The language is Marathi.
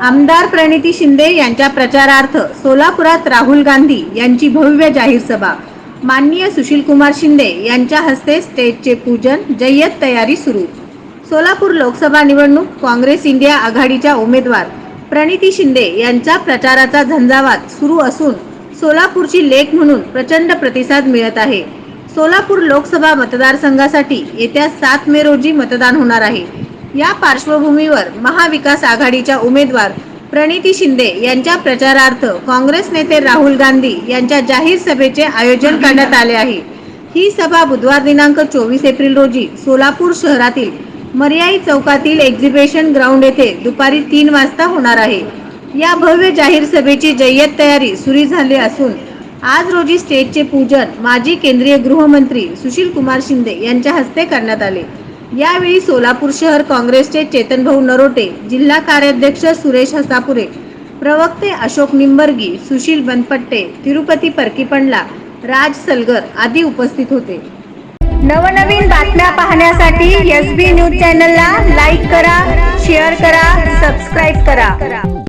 आमदार प्रणिती शिंदे यांच्या प्रचारार्थ सोलापुरात राहुल गांधी यांची भव्य जाहीर सभा। माननीय सुशीलकुमार शिंदे यांच्या हस्ते स्टेजचे पूजन, जय्यत तयारी सुरू। सोलापूर लोकसभा निवडणूक काँग्रेस इंडिया आघाडीच्या उमेदवार प्रणिती शिंदे यांचा प्रचाराचा झंझावात सुरू असून सोलापूरची लेक म्हणून प्रचंड प्रतिसाद मिळत आहे। सोलापूर लोकसभा मतदारसंघासाठी येत्या 7 मे रोजी मतदान होणार आहे। या पार्श्वभूमीवर महाविकास आघाडीच्या उमेदवार प्रणिती शिंदे यांच्या प्रचारार्थ काँग्रेस नेते राहुल गांधी यांच्या जाहीर सभेचे आयोजन करण्यात आले आहे। ही सभा बुधवार दिनांक 24 एप्रिल रोजी सोलापूर शहरातील मर्याई चौकातील एक्झिबिशन ग्राउंड येथे दुपारी 3 वाजता होणार आहे। या भव्य जाहीर सभेची जय्यत तयारी सुरू झाली असून आज रोजी स्टेजचे पूजन माजी केंद्रीय गृहमंत्री सुशीलकुमार शिंदे यांच्या हस्ते करण्यात आले। यावेळी सोलापूर शहर काँग्रेसचे चेतनभाऊ नरोटे, जिल्हा कार्याध्यक्ष सुरेश हसापुरे, प्रवक्ते अशोक निंबर्गी, सुशील बनपट्टे, तिरुपती परकीपंडला, राज सलगर आदी उपस्थित होते। नवनवीन बातम्या पाहण्यासाठी एसबी न्यूज चॅनलला लाईक करा, शेअर करा, सबस्क्राईब करा।